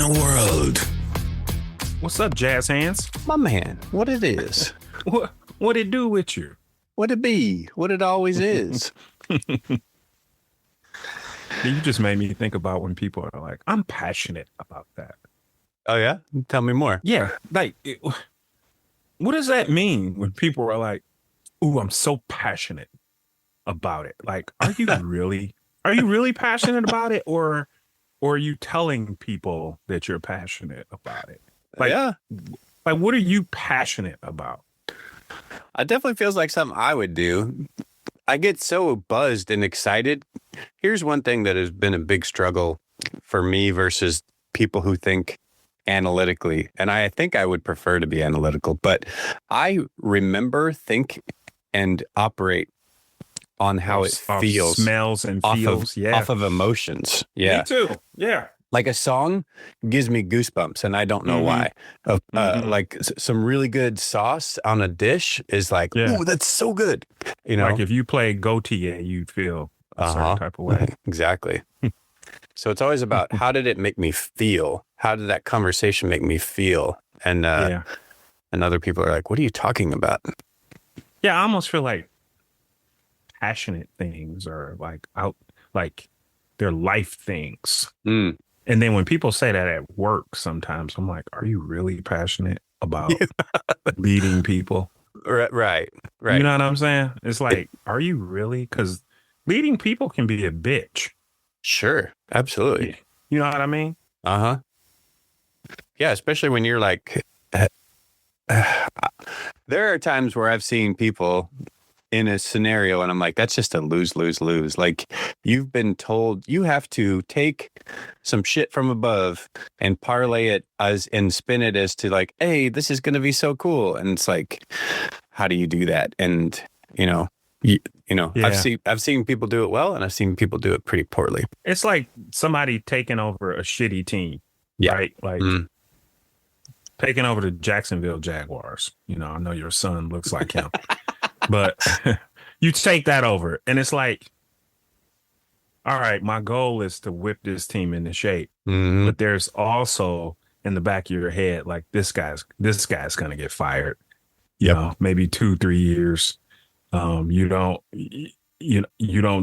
the world. What's up, Jazz Hands? My man, what it is. What it do with you? What it be. What it always is. You just made me think about when people are like, I'm passionate about that. Oh, yeah? Tell me more. Yeah. What does that mean when people are like, ooh, I'm so passionate about it? Like, are you really passionate about it? Or are you telling people that you're passionate about it? Like, yeah. Like, what are you passionate about? It definitely feels like something I would do. I get so buzzed and excited. Here's one thing that has been a big struggle for me versus people who think analytically. And I think I would prefer to be analytical, but I remember, think, and operate on how it feels. Smells and feels. Off of emotions. Yeah. Me too. Yeah. Like a song gives me goosebumps and I don't know why. Like some really good sauce on a dish is like, ooh, that's so good. You know, like if you play Gautier, you'd feel a certain type of way. Exactly. So it's always about how did it make me feel? How did that conversation make me feel? And other people are like, what are you talking about? Yeah, I almost feel like passionate things are like they're life things. And then when people say that at work, sometimes I'm like, are you really passionate about leading people? Right. You know what I'm saying? It's like, are you really? Because leading people can be a bitch. Sure. Absolutely. You know what I mean? Uh-huh. Yeah, especially when you're like, there are times where I've seen people in a scenario and I'm like, that's just a lose. Like you've been told you have to take some shit from above and parlay it and spin it as to like, hey, this is going to be so cool. And it's like, how do you do that? And, I've seen people do it well and I've seen people do it pretty poorly. It's like somebody taking over a shitty team, right? Like taking over the Jacksonville Jaguars. You know, I know your son looks like him. But you take that over and it's like, all right, my goal is to whip this team into shape. But there's also in the back of your head, like this guy's going to get fired. You know, maybe 2-3 years. You don't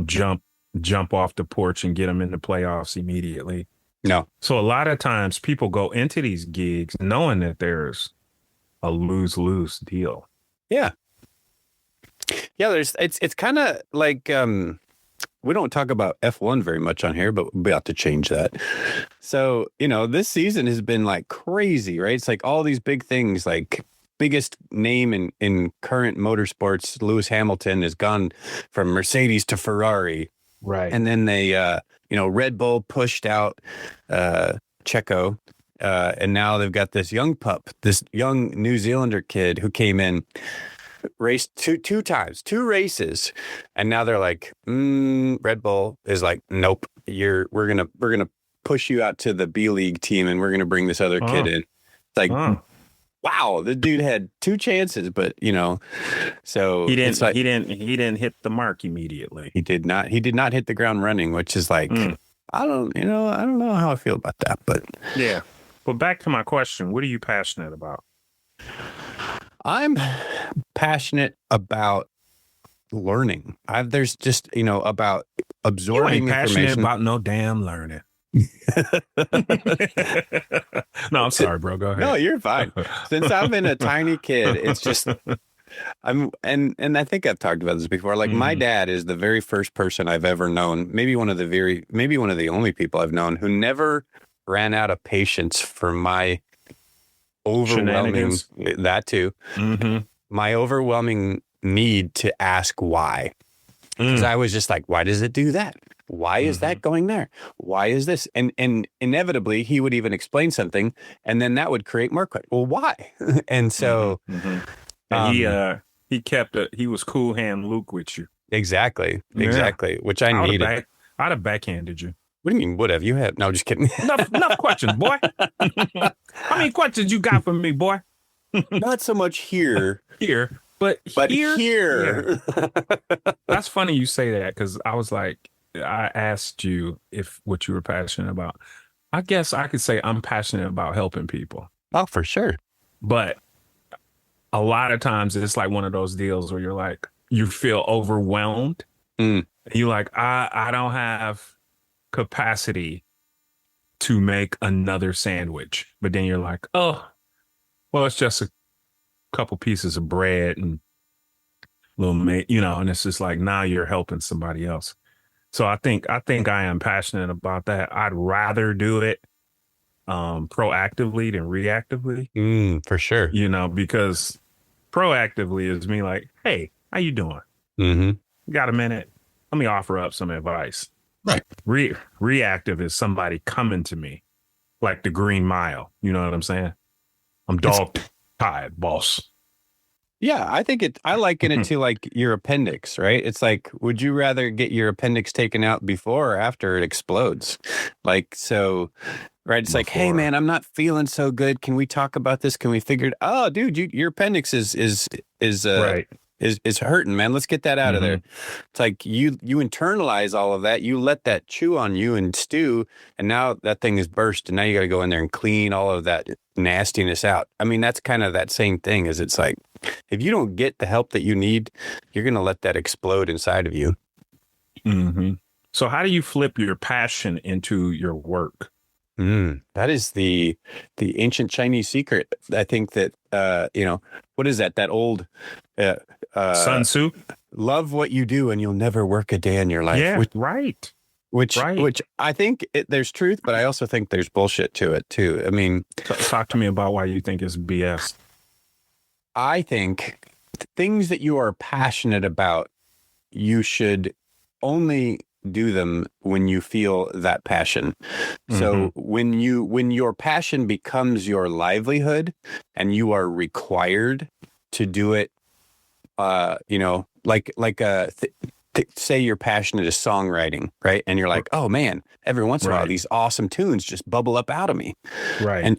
jump off the porch and get them in the playoffs immediately. No. So a lot of times people go into these gigs knowing that there's a lose-lose deal. Yeah. Yeah, it's kind of like we don't talk about F1 very much on here, but we're about to change that. So, this season has been like crazy, right? It's like all these big things, like biggest name in current motorsports, Lewis Hamilton has gone from Mercedes to Ferrari. Right. And then they, Red Bull pushed out Checo. And now they've got this young pup, this young New Zealander kid who came in, raced two times, 2 races, and now they're like, Red Bull is like, nope, we're gonna push you out to the B League team, and we're gonna bring this other kid in. It's like, wow, the dude had 2 chances, but so he didn't hit the mark immediately. He did not hit the ground running, which is like, I don't know how I feel about that, but yeah. But back to my question, what are you passionate about? I'm passionate about learning. There's just, about absorbing you ain't passionate information. about no damn learning. No, I'm sorry, bro. Go ahead. No, you're fine. Since I've been a tiny kid, it's just and I think I've talked about this before. Like my dad is the very first person I've ever known, maybe one of the only people I've known who never ran out of patience for my overwhelming my overwhelming need to ask why. Because I was just like, why does it do that? Why is that going there? Why is this? And inevitably he would even explain something and then that would create more questions. Well, why? And so and he was cool hand Luke with you. Exactly. Which I needed. I'd have backhanded you. What do you mean, would have? You have? No, just kidding. Enough questions, boy. How many questions you got for me, boy? Not so much here. But here. Yeah. That's funny you say that because I was like, I asked you what you were passionate about. I guess I could say I'm passionate about helping people, Oh, for sure. but a lot of times it's like one of those deals where you're like, you feel overwhelmed. Mm. You like, I don't have capacity to make another sandwich. But then you're like, oh, well, it's just a couple pieces of bread and little and it's just like now you're helping somebody else. So I think I am passionate about that. I'd rather do it proactively than reactively, For sure. because proactively is me like, hey, how you doing? Mm-hmm. Got a minute? Let me offer up some advice. Right. Reactive is somebody coming to me like the Green Mile. You know what I'm saying? I'm dog tired, boss. Yeah, I liken it to like your appendix, right? It's like, would you rather get your appendix taken out before or after it explodes? Like, so, right? It's like, hey, Before. man, I'm not feeling so good. Can we talk about this? Can we figure it? Oh, dude, your appendix is Right. is hurting, man. Let's get that out of there. It's like you internalize all of that. You let that chew on you and stew, and now that thing is burst, and now you got to go in there and clean all of that nastiness out. I mean, that's kind of that same thing. Is it's like if you don't get the help that you need, you're gonna let that explode inside of you. Mm-hmm. So how do you flip your passion into your work? That is the ancient Chinese secret. I think that what is that? That old Sun Tzu? love what you do and you'll never work a day in your life. Yeah, right. Which I think there's truth, but I also think there's bullshit to it too. I mean, Talk to me about why you think it's BS. I think things that you are passionate about, you should only do them when you feel that passion. So when your passion becomes your livelihood and you are required to do it, say you're passionate is songwriting, right? And you're like, oh man, every once in a while, these awesome tunes just bubble up out of me. Right.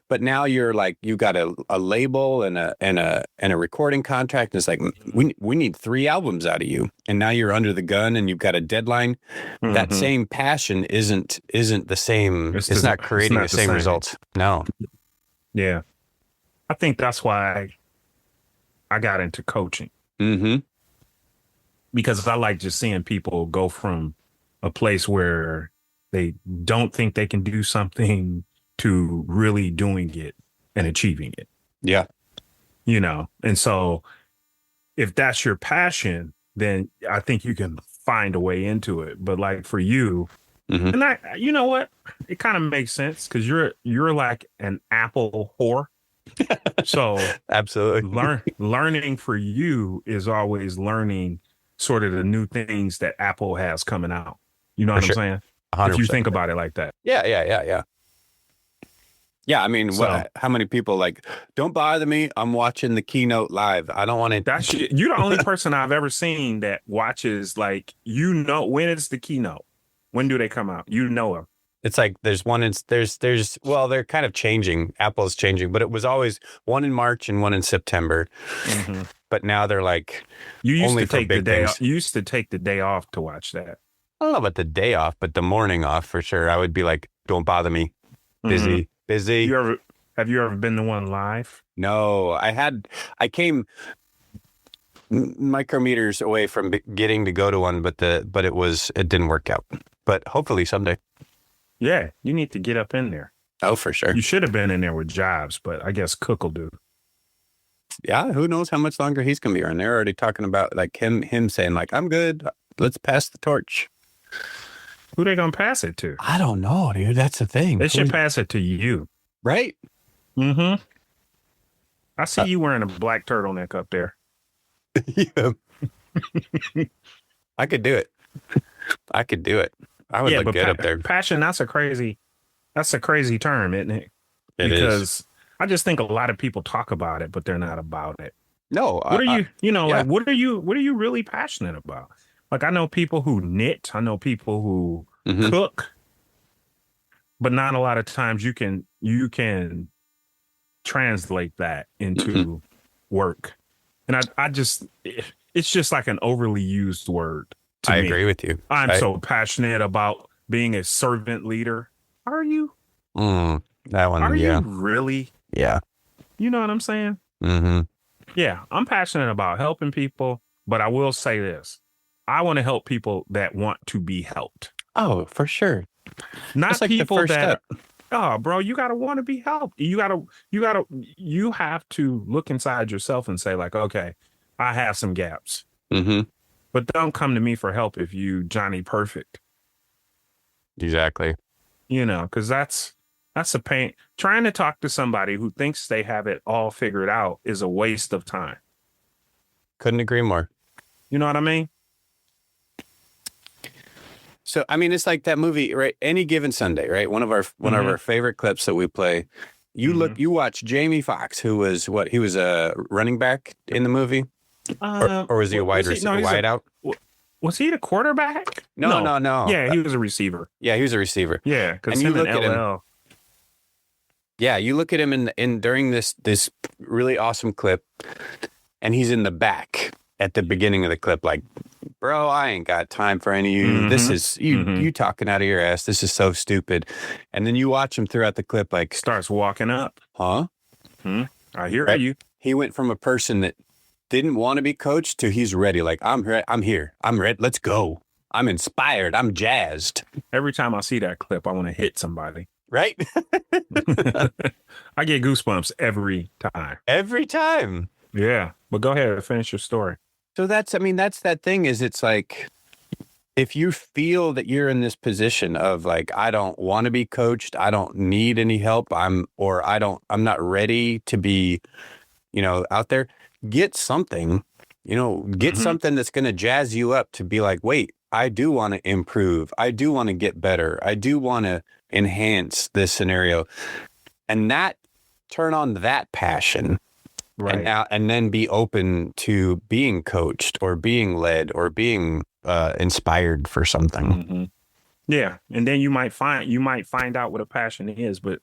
But now you're like, you got a label and a recording contract. And it's like, we need 3 albums out of you. And now you're under the gun and you've got a deadline. That same passion isn't the same. It's not creating the same results. No. Yeah. I think that's why I got into coaching. Because I like just seeing people go from a place where they don't think they can do something to really doing it and achieving it. Yeah. And so if that's your passion, then I think you can find a way into it. But like for you, and you know what? It kind of makes sense because you're like an Apple whore. So absolutely learning for you is always learning sort of the new things that Apple has coming out. You know what I'm saying? 100%. If you think about it like that. Yeah. Yeah, I mean, how many people like, don't bother me, I'm watching the keynote live. I don't want to. You're the only person I've ever seen that watches, like, when is the keynote? When do they come out? Them. It's like there's they're kind of changing. Apple's changing, but it was always one in March and one in September. But now they're like, you used only to take the day things. You used to take the day off to watch that. I don't know about the day off, but the morning off for sure. I would be like, don't bother me. Busy. Have you ever been the one live? No, I came micrometers away from getting to go to one, but it didn't work out. But hopefully someday. Yeah, you need to get up in there. Oh, for sure. You should have been in there with Jobs, but I guess Cook will do. Yeah, who knows how much longer he's gonna be around. They're already talking about like him saying like, I'm good. Let's pass the torch. Who they gonna pass it to? I don't know, dude. That's the thing. They should pass it to you. Right? I see you wearing a black turtleneck up there. Yeah. I could do it. I would look good up there. Passion, that's a crazy term, isn't it? Because I just think a lot of people talk about it, but they're not about it. No. What are you, like, what are you really passionate about? Like, I know people who knit, I know people who cook, but not a lot of times you can translate that into work. And it's just like an overly used word to me. I agree with you. I'm so passionate about being a servant leader. Are you? That one. Are Yeah. you really? Yeah. You know what I'm saying? Mm-hmm. Yeah, I'm passionate about helping people, but I will say this. I want to help people that want to be helped. Oh, for sure. That's Not like the people first that step. oh, bro, you gotta want to be helped. You have to look inside yourself and say, like, okay, I have some gaps. Mm-hmm. But don't come to me for help if you Johnny Perfect. Exactly. You know, because that's a pain. Trying to talk to somebody who thinks they have it all figured out is a waste of time. Couldn't agree more. You know what I mean? So, I mean, it's like that movie, right? Any Given Sunday, right? One of our favorite clips that we play. You watch Jamie Foxx, who was he was a running back in the movie, or was he a wide out? Was he the quarterback? No. Yeah, he was a receiver. Yeah, he was a receiver. Yeah, because you him look and at him. LL. Yeah, you look at him in during this really awesome clip, and he's in the back at the beginning of the clip, like, bro, I ain't got time for any of you. This is you talking out of your ass. This is so stupid. And then you watch him throughout the clip, like Starts walking up. huh? I hear Right? you. He went from a person that didn't want to be coached to he's ready. Like, I'm here. I'm ready. Let's go. I'm inspired. I'm jazzed. Every time I see that clip, I want to hit somebody. Right? I get goosebumps every time. Every time. Yeah. But go ahead and finish your story. So that's that thing is it's like, if you feel that you're in this position of like, I don't want to be coached, I don't need any help, I'm not ready to be, out there, get something, get something that's going to jazz you up to be like, wait, I do want to improve. I do want to get better. I do want to enhance this scenario, and turn on that passion. Right. And then be open to being coached or being led or being inspired for something. Yeah. And then you might find out what a passion is, but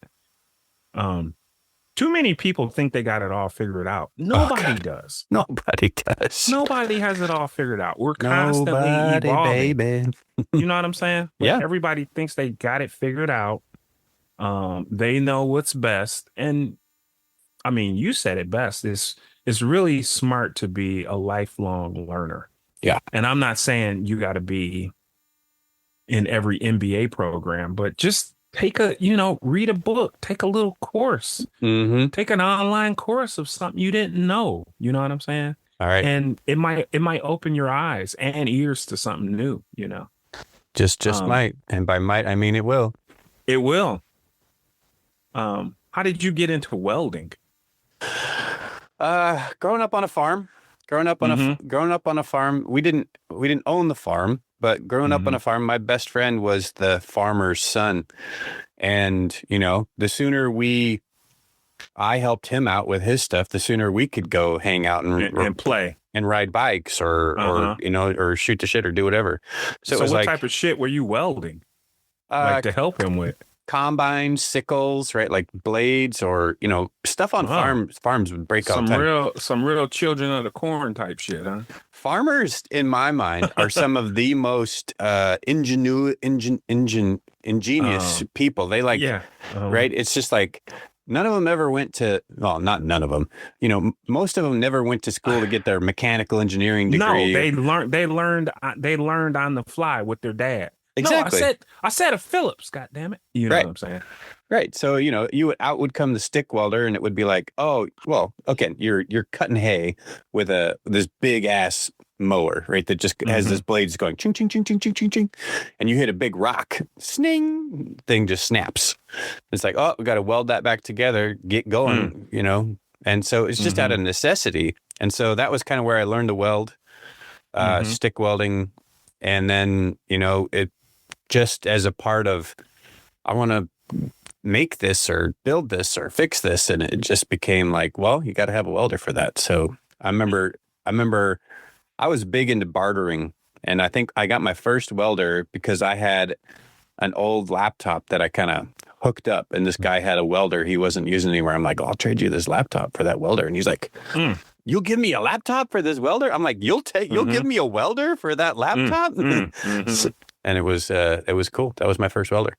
too many people think they got it all figured out. Nobody does. Nobody does. Nobody has it all figured out. We're constantly evolving. Baby. You know what I'm saying? Like, yeah. Everybody thinks they got it figured out. They know what's best. And I mean, you said it best. It's really smart to be a lifelong learner. Yeah. And I'm not saying you got to be in every MBA program, but just read a book, take a little course, take an online course of something you didn't know. You know what I'm saying? All right. And it might open your eyes and ears to something new, Just might. And by might, I mean it will. It will. How did you get into welding? Growing up on a farm, growing up on a farm, we didn't own the farm, but growing up on a farm, my best friend was the farmer's son. And, the sooner I helped him out with his stuff, the sooner we could go hang out and play and ride bikes or shoot the shit or do whatever. So it was what type of shit were you welding? To help him with? Combines, sickles, right? Like blades or, stuff on farms would break all the time. Some real children of the corn type shit, huh? Farmers, in my mind, are some of the most ingenious people. They right? It's just like, none of them ever went to, well, not none of them, most of them never went to school to get their mechanical engineering degree. No, they learned on the fly with their dad. Exactly. No, I said a Phillips, God damn it. You know what I'm saying? Right. So, out would come the stick welder and it would be like, oh, well, okay, you're cutting hay with this big ass mower, right? That just has this blades going ching, ching, ching, ching, ching, ching, ching. And you hit a big rock, sning, thing just snaps. It's like, oh, we got to weld that back together, get going, And so it's just out of necessity. And so that was kind of where I learned to weld, stick welding. And then, it just as a part of, I want to make this or build this or fix this. And it just became like, well, you got to have a welder for that. So I remember I was big into bartering, and I think I got my first welder because I had an old laptop that I kind of hooked up, and this guy had a welder he wasn't using anywhere. I'm like, I'll trade you this laptop for that welder. And he's like, you'll give me a laptop for this welder? I'm like, you'll give me a welder for that laptop? And it was cool. That was my first welder.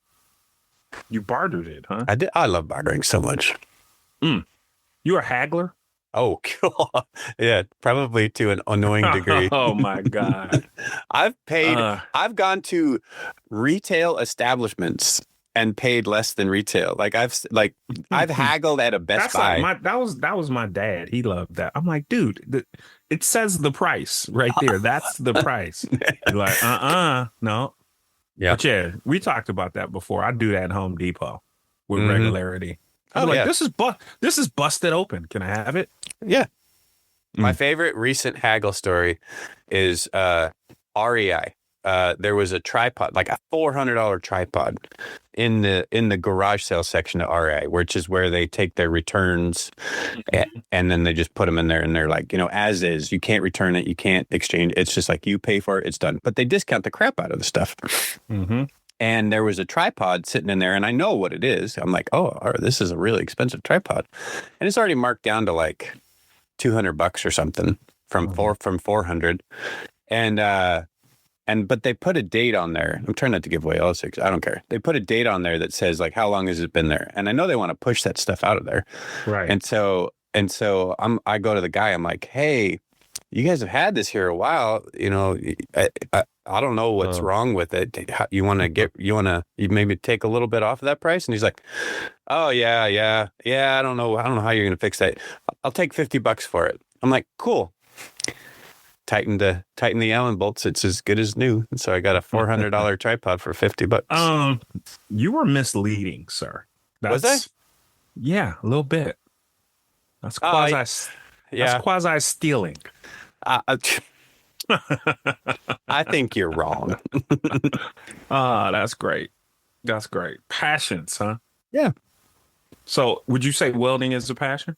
You bartered it, huh? I did. I love bartering so much. You a haggler? Oh, yeah, probably to an annoying degree. Oh my God. I've gone to retail establishments and paid less than retail. I've haggled at a Best Buy. Like that was my dad. He loved that. I'm like, dude, it says the price right there. That's the price. You're like, no. Yeah. But yeah, we talked about that before. I do that at Home Depot with regularity. I'm like, this is busted open. Can I have it? Yeah. My favorite recent haggle story is REI. There was a tripod, like a $400 tripod in the garage sale section of REI, which is where they take their returns and then they just put them in there, and they're like, as is, you can't return it, you can't exchange. It's just like you pay for it, it's done. But they discount the crap out of the stuff. Mm-hmm. And there was a tripod sitting in there, and I know what it is. I'm like, this is a really expensive tripod, and it's already marked down to like $200 or something from 400. But they put a date on there. I'm trying not to give away all six. I don't care. They put a date on there that says like, how long has it been there? And I know they want to push that stuff out of there. Right. And so I go to the guy. I'm like, hey, you guys have had this here a while. I don't know what's wrong with it. You maybe take a little bit off of that price? And he's like, oh yeah. I don't know how you're going to fix that. I'll take $50 for it. I'm like, cool. Tighten the Allen bolts. It's as good as new. And so I got a $400 tripod for $50. You were misleading, sir. Was I? Yeah, a little bit. That's quasi stealing. I think you're wrong. That's great. That's great. Passions, huh? Yeah. So would you say welding is a passion?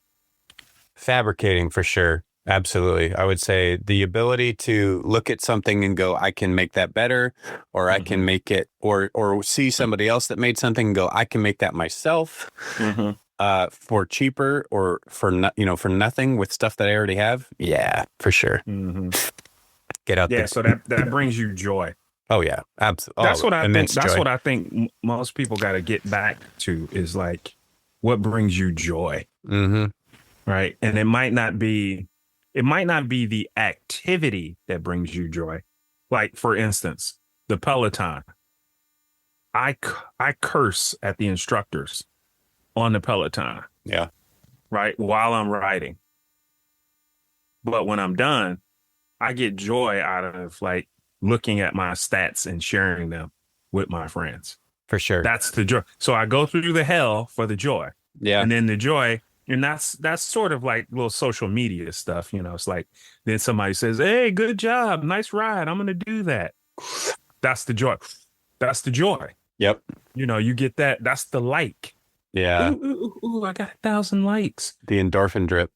Fabricating for sure. Absolutely. I would say the ability to look at something and go, I can make that better, or I can make it, or see somebody else that made something and go, I can make that myself for cheaper or for nothing with stuff that I already have. Yeah, for sure. Mm-hmm. Get out there. Yeah, so that brings you joy. Oh yeah, absolutely. That's what I think. That's what I think most people got to get back to is like, what brings you joy, right? And it might not be the activity that brings you joy. Like for instance, the Peloton. I curse at the instructors on the Peloton. Yeah. Right, while I'm riding. But when I'm done, I get joy out of like looking at my stats and sharing them with my friends. For sure. That's the joy. So I go through the hell for the joy. Yeah. And then the joy, and that's sort of like little social media stuff. It's like then somebody says, hey, good job. Nice ride. I'm going to do that. That's the joy. That's the joy. Yep. You get that. That's the like. Yeah. Ooh, I got 1,000 likes. The endorphin drip.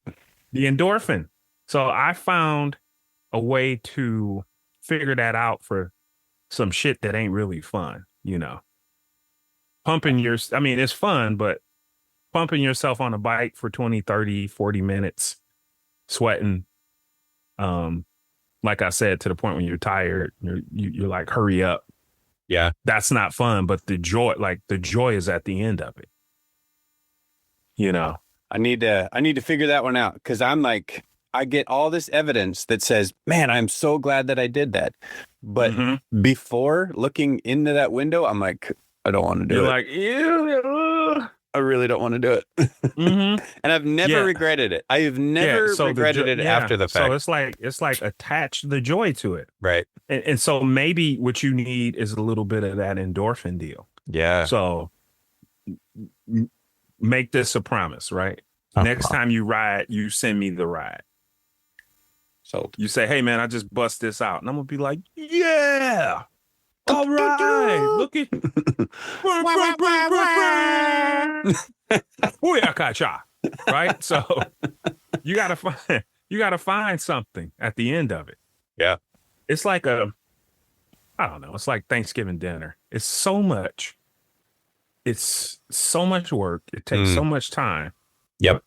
The endorphin. So I found a way to figure that out for some shit that ain't really fun, pumping it's fun, but pumping yourself on a bike for 20, 30, 40 minutes, sweating. Like I said, to the point when you're tired, you're like, hurry up. Yeah. That's not fun, but the joy is at the end of it. I need to figure that one out, because I'm like, I get all this evidence that says, man, I'm so glad that I did that. But before looking into that window, I'm like, I don't want to do it. You're like, ew. I really don't want to do it. And I've never regretted it. I have never regretted it after the fact. So it's like attach the joy to it. Right. And so maybe what you need is a little bit of that endorphin deal. Yeah. So make this a promise, right? Next time you ride, you send me the ride. So you say, hey, man, I just bust this out. And I'm going to be like, yeah. All right. Look at. Right. So you got to find something at the end of it. Yeah. It's like I don't know. It's like Thanksgiving dinner. It's so much work. It takes so much time. Yep.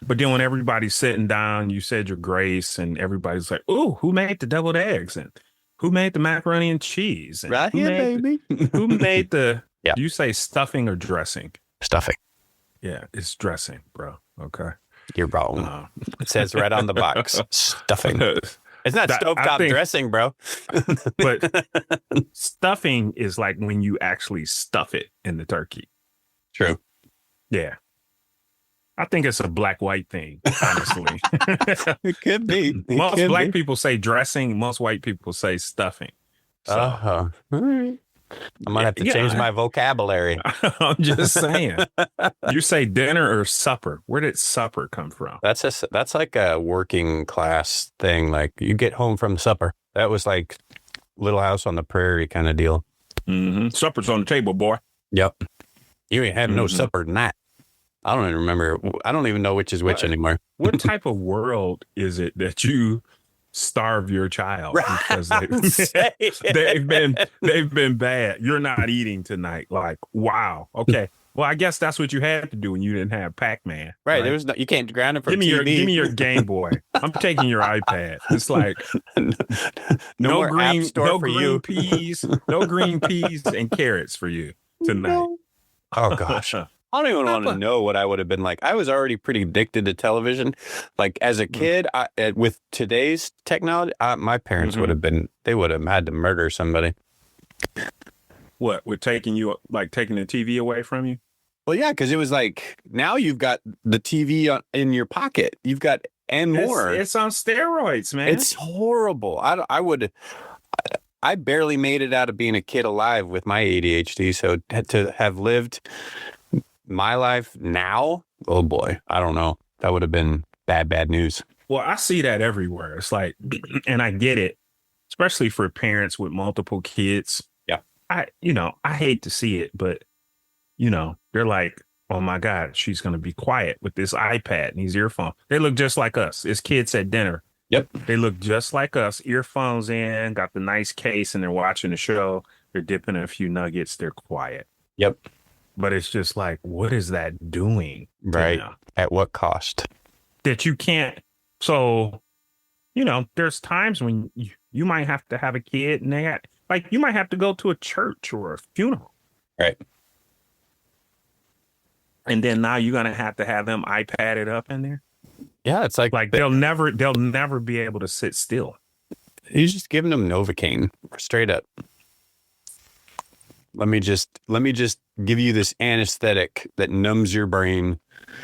But then when everybody's sitting down, you said your grace, and everybody's like, "Ooh, who made the deviled eggs? And who made the macaroni and cheese? And right here, baby. who made the Yeah. Do you say stuffing or dressing? Stuffing. Yeah, it's dressing, bro. Okay. You're wrong. It says right on the box, stuffing. It's not stovetop dressing, bro. But stuffing is like when you actually stuff it in the turkey. True. Yeah. I think it's a black-white thing, honestly. It could be. Most black people say dressing. Most white people say stuffing. So. All right. I might have to change my vocabulary. I'm just saying. You say dinner or supper. Where did supper come from? That's like a working class thing. Like you get home from supper. That was like Little House on the Prairie kind of deal. Mm-hmm. Supper's on the table, boy. Yep. You ain't having no supper tonight. I don't even remember. I don't even know which is which anymore. What type of world is it that you starve your child because they've been bad? You're not eating tonight. Like, wow. Okay. Well, I guess that's what you had to do when you didn't have Pac-Man. Right. There was you can't ground it from TV. Give me your Game Boy. I'm taking your iPad. It's like no green peas, no green peas and carrots for you tonight. No. Oh gosh. I don't even want to know what I would have been like. I was already pretty addicted to television. Like as a kid, with today's technology, my parents would have been, they would have had to murder somebody. What, with taking the TV away from you? Well, yeah, because it was like, now you've got the TV in your pocket. You've got, and more. It's on steroids, man. It's horrible. I barely made it out of being a kid alive with my ADHD. So to have lived my life now, oh boy, I don't know. That would have been bad news. Well, I see that everywhere. It's like, and I get it, especially for parents with multiple kids. Yeah. I hate to see it, but they're like, oh my God, she's going to be quiet with this iPad and these earphones. They look just like us. It's kids at dinner. Yep. They look just like us, earphones in, got the nice case, and they're watching the show. They're dipping in a few nuggets. They're quiet. Yep. But it's just like, what is that doing? Right. At what cost? That you can't. So, there's times when you might have to have a kid and you might have to go to a church or a funeral. Right. And then now you're going to have them iPadded up in there. Yeah. It's like they'll never be able to sit still. He's just giving them Novocaine straight up. Let me just give you this anesthetic that numbs your brain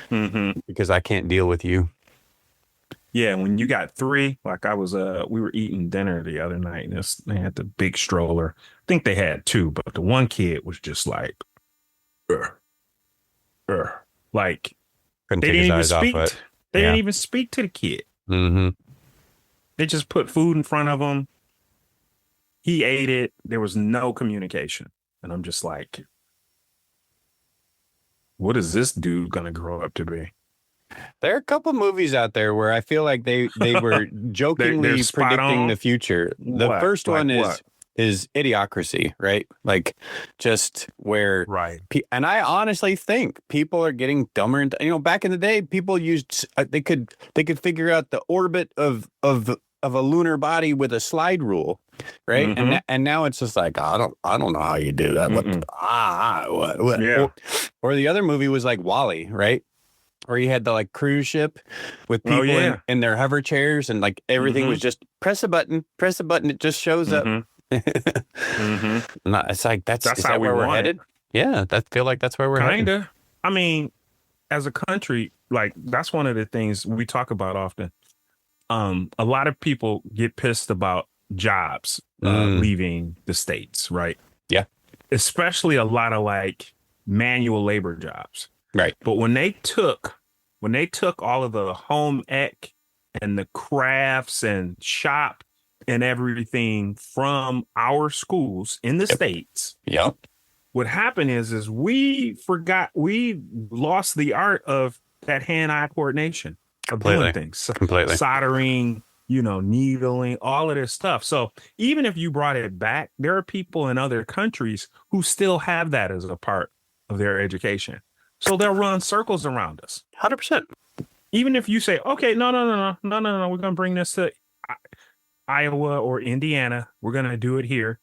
because I can't deal with you. Yeah, when you got three, like I was, we were eating dinner the other night, and they had the big stroller. I think they had two, but the one kid was just like, like couldn't take his eyes off it. They didn't even speak to the kid. Mm-hmm. They just put food in front of him. He ate it. There was no communication. And I'm just like, what is this dude going to grow up to be? There are a couple movies out there where I feel like they were jokingly predicting the future. The first one is Idiocracy, right? Like just where, right. And I honestly think people are getting dumber. And, back in the day, people used, they could figure out the orbit of a lunar body with a slide rule. Right. Mm-hmm. And now it's just like, I don't know how you do that. What? Yeah. Or the other movie was like WALL-E, right? Where you had the like cruise ship with people in their hover chairs and like everything was just press a button, it just shows up. It's like, that's how where we're headed. Yeah. I feel like that's where we're headed. Kinda. I mean, as a country, like that's one of the things we talk about often. A lot of people get pissed about jobs leaving the States, right? Yeah. Especially a lot of like manual labor jobs. Right. But when they took all of the home ec and the crafts and shop and everything from our schools in the States. Yep. What happened is we lost the art of that hand-eye coordination of doing things. Completely. Soldering, needling, all of this stuff. So even if you brought it back, there are people in other countries who still have that as a part of their education. So they'll run circles around us. 100%. Even if you say, okay, no, we're going to bring this to Iowa or Indiana. We're going to do it here.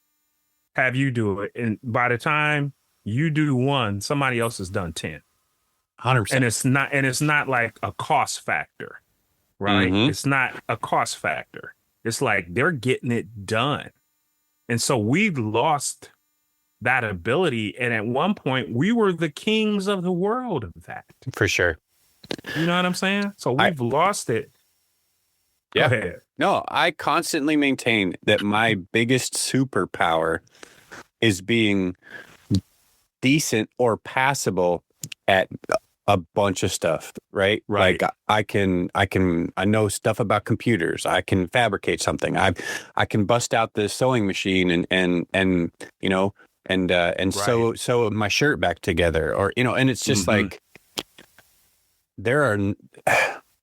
Have you do it. And by the time you do one, somebody else has done 10. 100%. And it's not like a cost factor, right? Mhm. It's not a cost factor. It's like they're getting it done. And so we've lost that ability. And at one point, we were the kings of the world of that. For sure. You know what I'm saying? So we've lost it. Yeah. Go ahead. No, I constantly maintain that my biggest superpower is being decent or passable at a bunch of stuff, right? Right. Like I know stuff about computers. I can fabricate something. I can bust out the sewing machine and you know, and Right. sew my shirt back together, or, you know, and it's just like,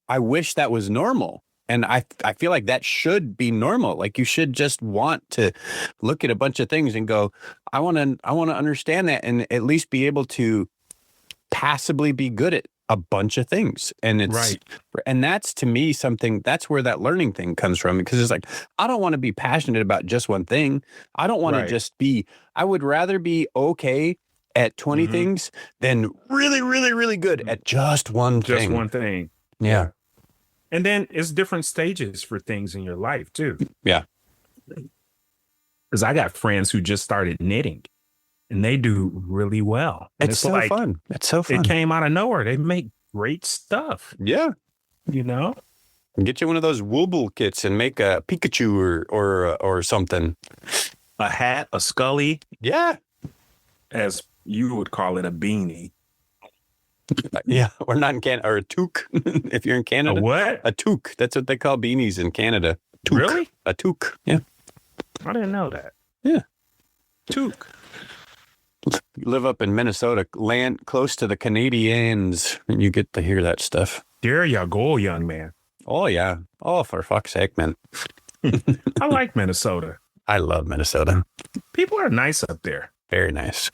I wish that was normal. And I feel like that should be normal. Like, you should just want to look at a bunch of things and go, I want to understand that, and at least be able to passably be good at a bunch of things. And it's Right. And that's, to me, something, that's where that learning thing comes from, because it's like, I don't want to be passionate about just one thing. I don't want Right. to just be, I would rather be okay at 20 things than really, really, really good at just one thing. Just one thing. Yeah. And then it's different stages for things in your life too. Yeah. Because I got friends who just started knitting and they do really well. And It's so like, fun. It's so fun. It came out of nowhere. They make great stuff, Yeah. you know? Get you one of those Wooble kits and make a Pikachu or something. A hat, a scully, Yeah. as you would call it, a beanie. Yeah. Or not in Canada, or a toque if you're in Canada. A what? A toque. That's what they call beanies in Canada. Toque. Really? A toque. Yeah. I didn't know that. Yeah. Toque. You live up in Minnesota, land close to the Canadians, and you get to hear that stuff. There you go, young man. Oh, yeah. Oh, for fuck's sake, man. I like Minnesota. I love Minnesota. People are nice up there. Very nice.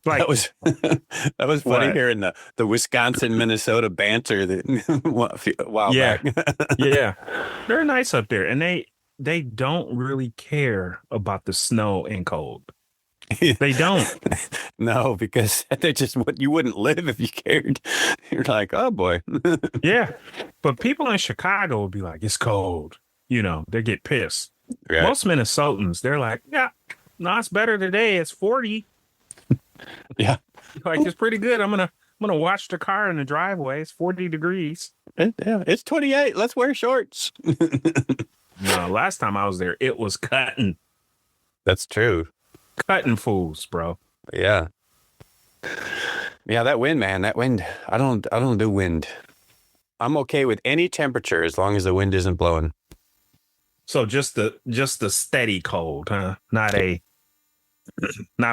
Like, That was that was funny What? hearing the Wisconsin Minnesota banter that a while Yeah. back. yeah, they're nice up there, and they don't really care about the snow and cold. They don't. No, because they're just what you wouldn't live if you cared. You're like, oh boy. Yeah, but people in Chicago would be like, it's cold. You know, they get pissed. Right. Most Minnesotans, they're like, yeah, no, it's better today. It's 40. Yeah. Like, it's pretty good. I'm gonna wash the car in the driveway. It's 40 degrees. Yeah, it's 28. Let's wear shorts. No, last time I was there, it was cutting That's true. fools, bro. Yeah. Yeah, that wind, man. That wind. I don't do wind. I'm okay with any temperature as long as the wind isn't blowing. So just the steady cold, huh? Not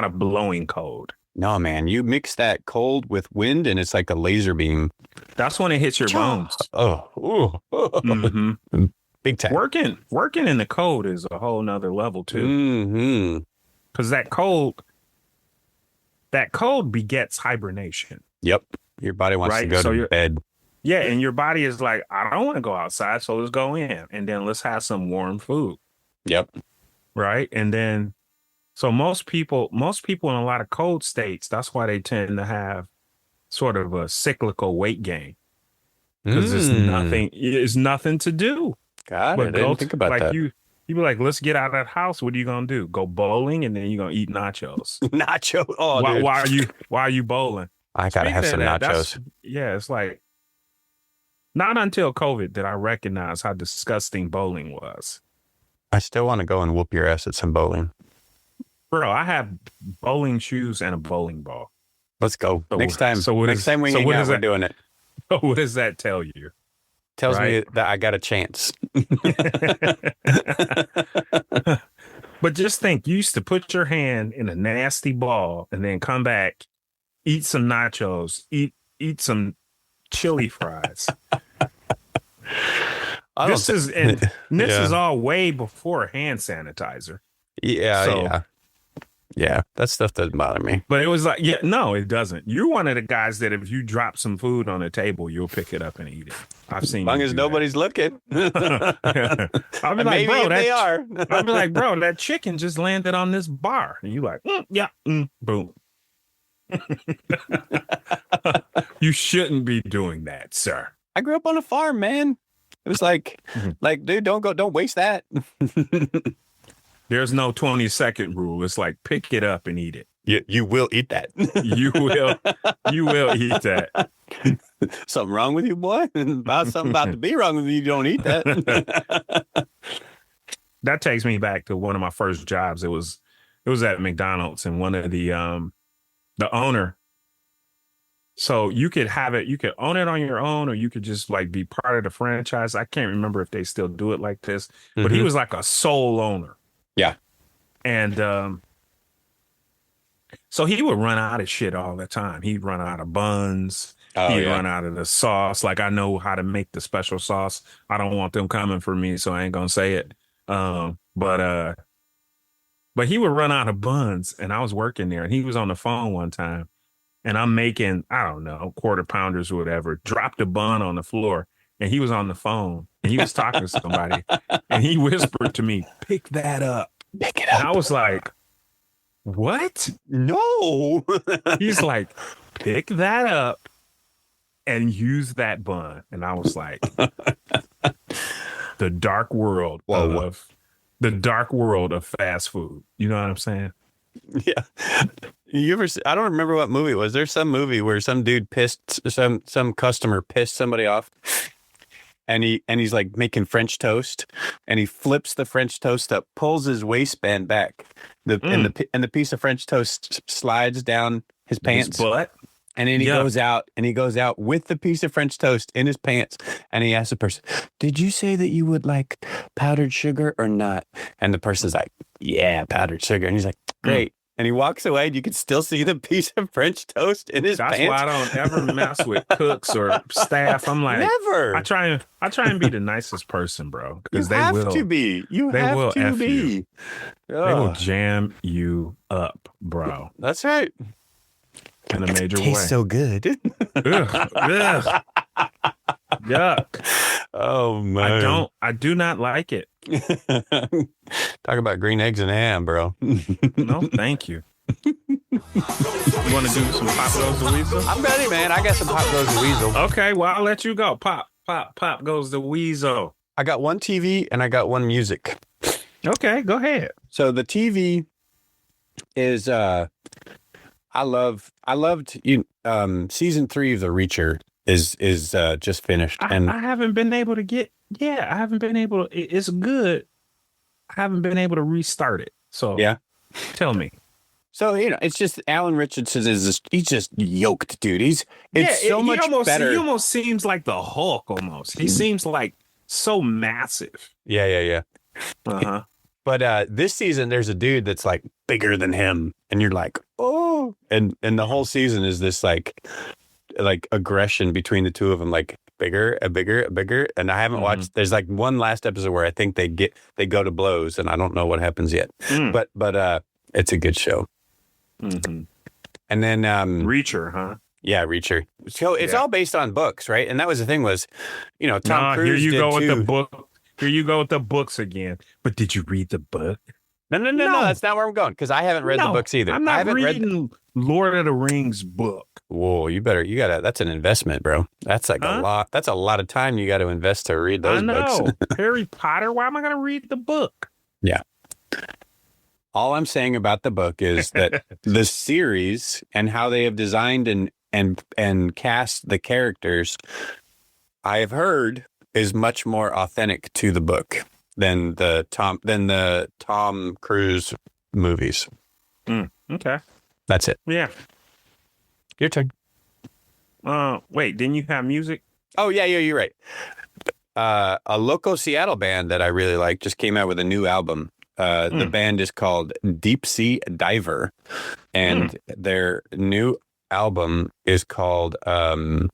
a blowing cold. No, man. You mix that cold with wind and it's like a laser beam. That's when it hits your bones. Oh, ooh. Mm-hmm. Big time. Working in the cold is a whole nother level too. Mm-hmm. Because that cold begets hibernation. Yep. Your body wants to Right, go so to you're- bed. Yeah, and your body is like, I don't want to go outside, so let's go in, and then let's have some warm food. Yep. Right, and then so most people in a lot of cold states, that's why they tend to have sort of a cyclical weight gain, because there's nothing to do. God, I didn't think about like that. you be like, let's get out of that house. What are you gonna do? Go bowling, and then you're gonna eat nachos. Nacho. Oh, dude. Why are you bowling? I gotta have some Speaking of that, nachos. yeah, it's like not until COVID did I recognize how disgusting bowling was. I still want to go and whoop your ass at some bowling. Bro, I have bowling shoes and a bowling ball. Let's go. So- next time. so what next is- time we so hang what out, is we're that? doing it. What does that tell you? Tells me Right. that I got a chance. But just think, you used to put your hand in a nasty ball and then come back, eat some nachos, eat some chili fries. This is all way before hand sanitizer. Yeah, So- yeah. That stuff doesn't bother me. But it was like, yeah, no, it doesn't. You're one of the guys that if you drop some food on the table, you'll pick it up and eat it. I've seen. As long you as do nobody's looking. that. I'll be like, Maybe bro, if they are. I'll be like, bro, that chicken just landed on this bar, and you like, yeah, boom. You shouldn't be doing that, sir. I grew up on a farm, man. It was like, dude, don't waste that. There's no 20-second rule. It's like pick it up and eat it. You will eat that. You will eat that. Something wrong with you, boy? Something about to be wrong with you. You don't eat that. That takes me back to one of my first jobs. It was at McDonald's, and one of the owner. So you could own it on your own, or you could just like be part of the franchise. I can't remember if they still do it like this, but he was like a sole owner. Yeah. And so he would run out of shit all the time. He'd run out of buns. He'd run out of the sauce. Like, I know how to make the special sauce. I don't want them coming for me, so I ain't gonna say it. But he would run out of buns, and I was working there, and he was on the phone one time, and I'm making, I don't know, quarter pounders or whatever, dropped a bun on the floor, and he was on the phone, and he was talking to somebody, and he whispered to me, "Pick that up." Pick it up. And I was like, "What?" No. He's like, "Pick that up and use that bun." And I was like, the dark world of fast food. You know what I'm saying? Yeah. You ever? I don't remember what movie it was. There's some movie where some dude some customer pissed somebody off, and he's like making French toast, and he flips the French toast up, pulls his waistband back, and the piece of French toast slides down his pants, butt. And then he goes out with the piece of French toast in his pants, and he asks the person, "Did you say that you would like powdered sugar or not?" And the person's like, "Yeah, powdered sugar." And he's like, "Great." And he walks away, and you can still see the piece of French toast in his pants. That's why I don't ever mess with cooks or staff. I'm like, never. I try and be the nicest person, bro. Because they have to be. They will be. They will jam you up, bro. That's right. In a major way. Tastes so good. Ugh. Yuck. Oh man. I do not like it. Talk about green eggs and ham, bro. No, thank you. You want to do some Pop Goes the Weasel? I'm ready, man. I got some Pop Goes the Weasel. Okay, well, I'll let you go. Pop Goes the Weasel. I got one TV and I got one music. Okay, go ahead. So the TV is I loved season 3 of The Reacher is just finished, and I haven't been able to it's good. I haven't been able to restart it. So yeah, tell me. So it's just Alan Richardson he's just yoked, dude. He almost seems like the Hulk almost. He seems like so massive. Yeah. Uh-huh. But this season there's a dude that's like bigger than him, and you're like, oh, and the whole season is this like aggression between the two of them, like bigger. And I haven't watched. There's like one last episode where I think they go to blows, and I don't know what happens yet. But it's a good show. Mm-hmm. And then Reacher, huh? Yeah, Reacher. So it's all based on books, right? And that was the thing was, Tom Cruise. Here you did go too. with the book. Here you go with the books again. But did you read the book? No. That's not where I'm going, because I haven't read the books either. I'm not I haven't reading Lord of the Rings book. Whoa, you gotta. That's an investment, bro. That's like a lot. That's a lot of time you got to invest to read those books. Harry Potter. Why am I going to read the book? Yeah. All I'm saying about the book is that the series and how they have designed and cast the characters, I have heard, is much more authentic to the book than the Tom Cruise movies. Okay. That's it. Yeah. Your turn. Wait, didn't you have music? Oh, yeah, you're right. A local Seattle band that I really like just came out with a new album. The band is called Deep Sea Diver, and their new album is called what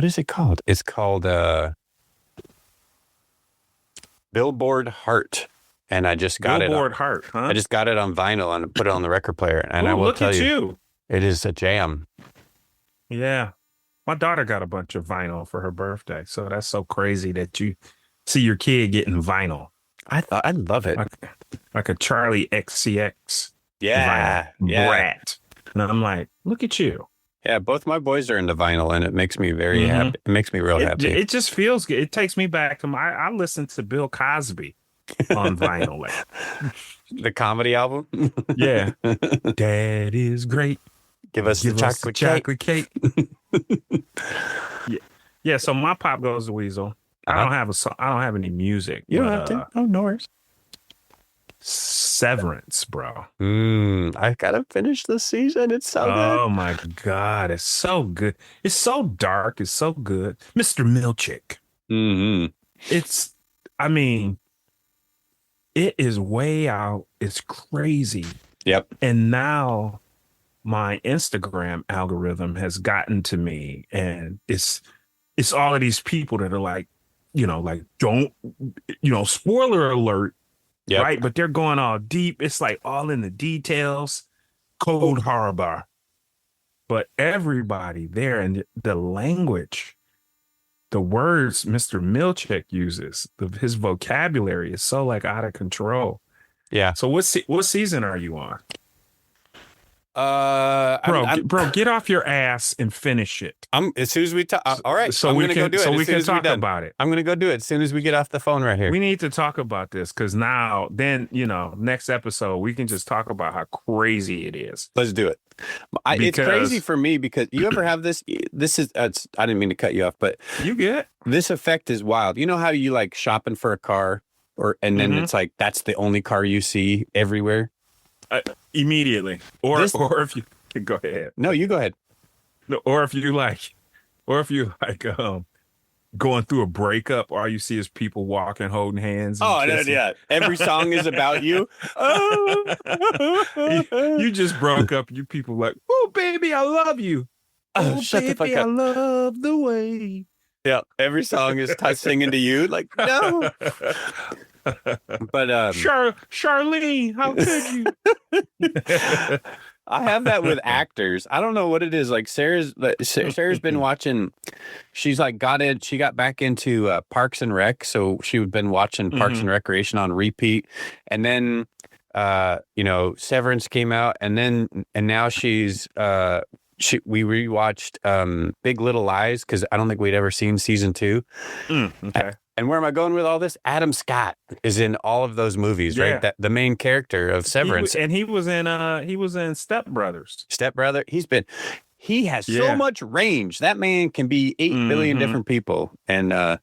is it called? It's called Billboard Heart. And I just got Billboard Heart, huh? I just got it on vinyl and put it on the record player. And I will tell you, it is a jam. Yeah. My daughter got a bunch of vinyl for her birthday. So that's so crazy that you see your kid getting vinyl. I love it. Like a Charlie XCX. Yeah. Brat. And I'm like, look at you. Yeah, both my boys are into vinyl, and it makes me very happy. It makes me real happy. It just feels good. It takes me back to I listened to Bill Cosby on vinyl. The comedy album? Yeah. Dad is great. Give us the chocolate cake. Yeah. Yeah, so my pop goes to Weasel. I don't have I don't have any music. You don't have to. Oh, no worries. Severance, bro. I gotta finish this season. It's so good. Oh my God, it's so good. It's so dark. It's so good. Mr. Milchick. It's, I mean, it is way out. It's crazy. Yep. And now my Instagram algorithm has gotten to me, and it's all of these people that are like, don't, spoiler alert. Yep. Right. But they're going all deep. It's like all in the details, Cold Harbor. But everybody there, and the language, the words Mr. Milchick uses, his vocabulary is so like out of control. Yeah. So what season are you on? Bro, get off your ass and finish it. As soon as we talk. All right. So we can go do it. So we can talk about it. I'm going to go do it as soon as we get off the phone right here. We need to talk about this because now, next episode, we can just talk about how crazy it is. Let's do it. It's crazy for me because you ever have this? This is, I didn't mean to cut you off, but you get this effect is wild. You know how you like shopping for a car and then it's like, that's the only car you see everywhere? Immediately, or if you go ahead. No, you go ahead. No, or if you like going through a breakup, all you see is people walking, holding hands. Oh, yeah. Every song is about you. You just broke up. You people like, oh baby, I love you. Oh, shut baby, the fuck up. I love the way. Yeah, every song is singing to you. Like, no. But Charlene, how could you? I have that with actors. I don't know what it is. Like Sarah's been watching. She's like she got back into Parks and Rec, so she'd been watching Parks and Recreation on repeat, and then Severance came out, and now she's we rewatched Big Little Lies because I don't think we'd ever seen season 2. Okay. And where am I going with all this? Adam Scott is in all of those movies, right? That the main character of Severance, he was in Step Brothers. He has so much range. That man can be 8 billion different people. And but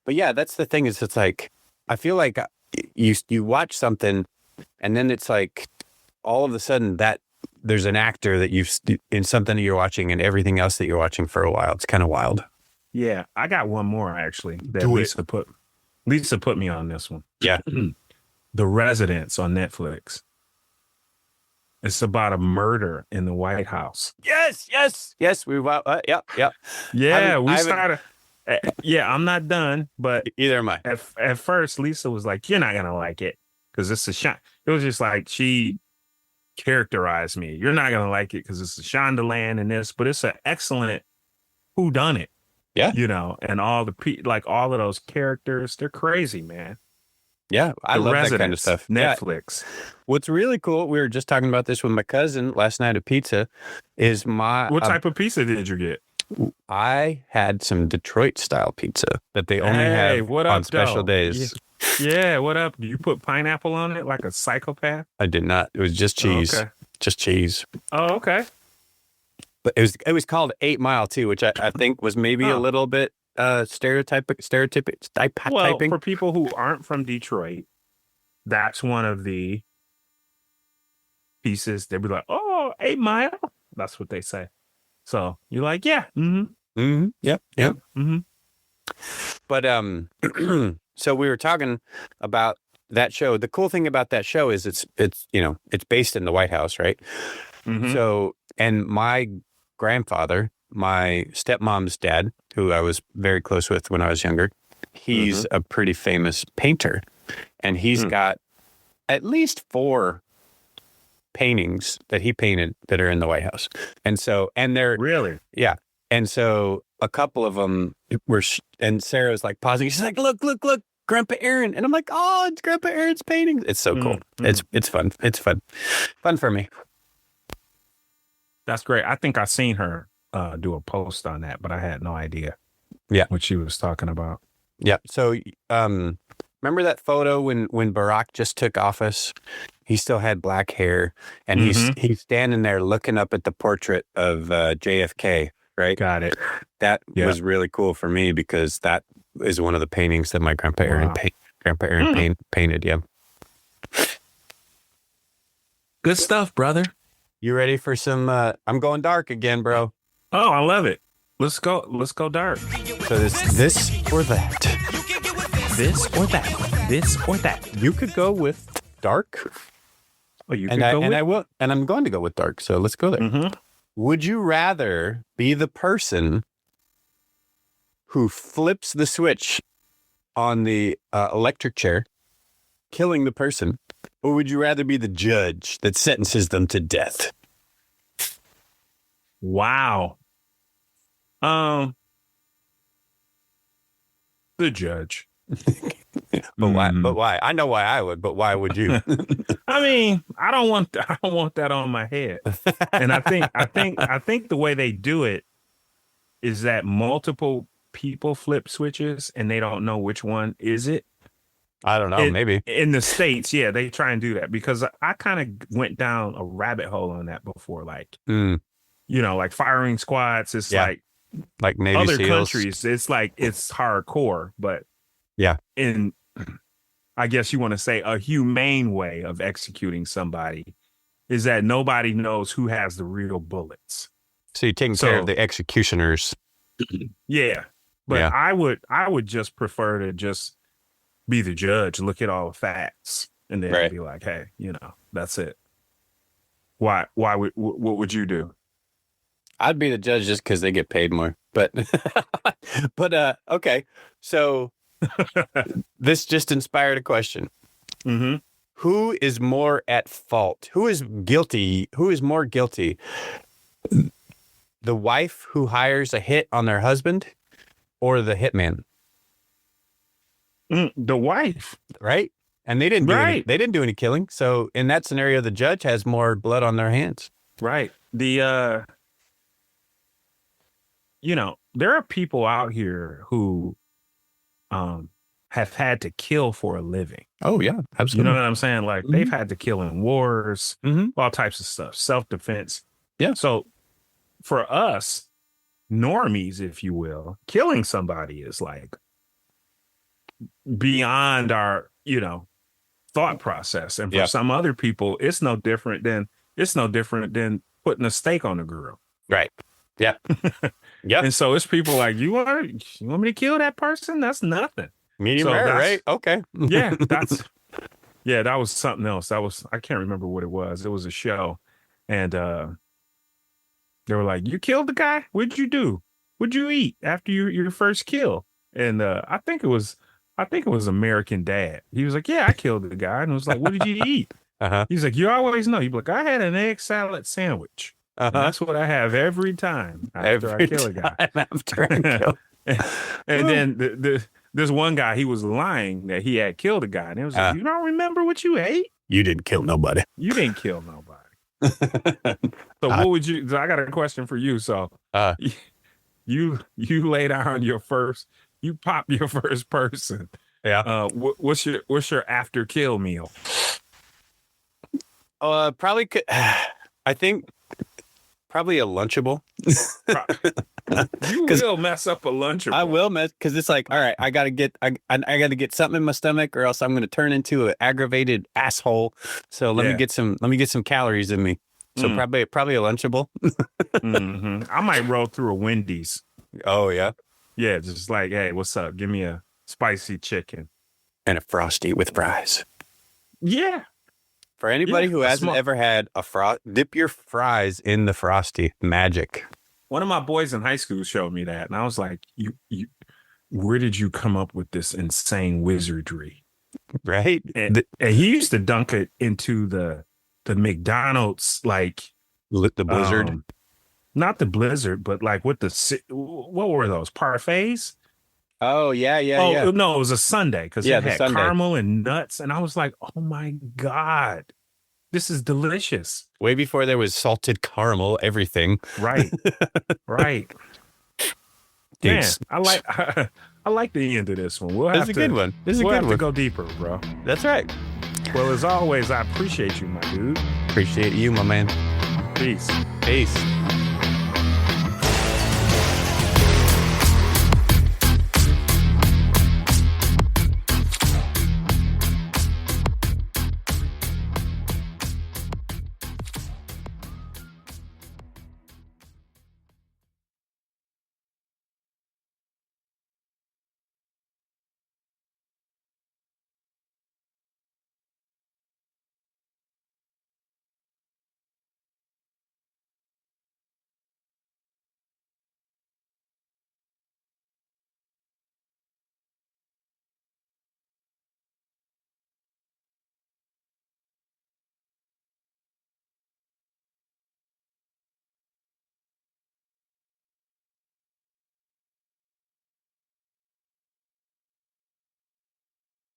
yeah, that's the thing. Is it's like I feel like you watch something, and then it's like all of a sudden that there's an actor that you've in something that you're watching, and everything else that you're watching for a while. It's kind of wild. Yeah, I got one more actually that Lisa put me on this one. Yeah. The Residence on Netflix. It's about a murder in the White House. Yes. We yeah. Yeah, we started. Yeah, I'm not done, but either am I. At first, Lisa was like, "You're not gonna like it because it's a shot." It was just like she characterized me. You're not gonna like it because it's a Shondaland and this, but it's an excellent whodunit. Yeah. And all all of those characters, they're crazy, man. Yeah, I love that kind of stuff. Netflix. Yeah. What's really cool, we were just talking about this with my cousin last night at pizza, is what type of pizza did you get? I had some Detroit style pizza that they only have on special days. Yeah, what up? Do you put pineapple on it like a psychopath? I did not. It was just cheese. Oh, okay. Just cheese. Oh, okay. But it was called 8 Mile too, which I think was maybe a little bit stereotyping. Well, for people who aren't from Detroit, that's one of the pieces. They'd be like, "Oh, 8 Mile." That's what they say. So you're like, "Yeah, yep, But so we were talking about that show. The cool thing about that show is it's based in the White House, right? So, and my grandfather, my stepmom's dad, who I was very close with when I was younger, he's a pretty famous painter, and he's got at least 4 paintings that he painted that are in the White House. And they're really, yeah. And so a couple of them were, and Sarah was like pausing. She's like, look, Grandpa Aaron. And I'm like, oh, it's Grandpa Aaron's paintings. It's so cool. It's fun. It's fun for me. That's great. I think I seen her do a post on that, but I had no idea what she was talking about. Yeah. So remember that photo when Barack just took office? He still had black hair, and he's standing there looking up at the portrait of JFK, right? Got it. That was really cool for me because that is one of the paintings that my grandpa Aaron painted. Yeah. Good stuff, brother. You ready for some? I'm going dark again, bro. Oh, I love it. Let's go dark. So this or that. This or that. This or that. You could go with dark. Oh, you and could go with... I will, and I'm going to go with dark. So let's go there. Mm-hmm. Would you rather be the person who flips the switch on the electric chair, killing the person, or would you rather be the judge that sentences them to death? Wow. The judge. But why? But why? I know why I would, but why would you? I mean, I don't want that on my head. And I think the way they do it is that multiple people flip switches and they don't know which one is it. I don't know. Maybe in the States, yeah, they try and do that because I kind of went down a rabbit hole on that before. Like, like firing squads. It's like Navy other SEALs. countries. It's like it's hardcore, but in I guess you want to say a humane way of executing somebody is that nobody knows who has the real bullets. So you're taking care of the executioners. Yeah. But I would just prefer to just be the judge, look at all the facts, and then be like, hey, that's it. What would you do? I'd be the judge just because they get paid more. But okay. So this just inspired a question. Mm-hmm. Who is more at fault? Who is guilty? Who is more guilty? The wife who hires a hit on their husband or the hitman? The wife. Right? And they didn't do any killing. So in that scenario, the judge has more blood on their hands. Right. The there are people out here who have had to kill for a living. Oh yeah, absolutely. You know what I'm saying? Like they've had to kill in wars, all types of stuff, self-defense. Yeah. So for us, normies, if you will, killing somebody is like beyond our, thought process. And for some other people, it's no different than putting a steak on the grill. Right. Yeah. Yeah. And so it's people like, you want me to kill that person? That's nothing. Medium rare, right? Okay. Yeah, that was something else. I can't remember what it was. It was a show. And they were like, you killed the guy? What'd you do? What'd you eat after your first kill? And I think it was American Dad. He was like, yeah, I killed the guy. And it was like, what did you eat? He's like, you always know. He'd be like, I had an egg salad sandwich. That's what I have every time after I kill a guy. After I kill. And then there's one guy, he was lying that he had killed a guy. And it was like, you don't remember what you ate? You didn't kill nobody. You didn't kill nobody. So what would you? So I got a question for you. So you lay down you pop your first person. Yeah. What's your after kill meal? Probably could. I think probably a Lunchable. You will mess up a Lunchable. I will mess because it's like, all right, I gotta get something in my stomach, or else I'm gonna turn into an aggravated asshole. So let me get some calories in me. So probably a Lunchable. I might roll through a Wendy's. Oh yeah. Yeah, just like, hey, what's up? Give me a spicy chicken and a Frosty with fries. Yeah. For anybody who hasn't ever had dip your fries in the Frosty. Magic. One of my boys in high school showed me that, and I was like, you where did you come up with this insane wizardry? Right? And he used to dunk it into the McDonald's, like the Blizzard. Not the Blizzard, but like what were those? Parfaits? Oh, yeah. No, it was a sundae because it had caramel and nuts. And I was like, oh my God. This is delicious. Way before there was salted caramel, everything. Right. Right. Man, I like the end of this one. We'll have This is a good one. This is a good one. To go deeper, bro. That's right. Well, as always, I appreciate you, my dude. Appreciate you, my man. Peace. Peace.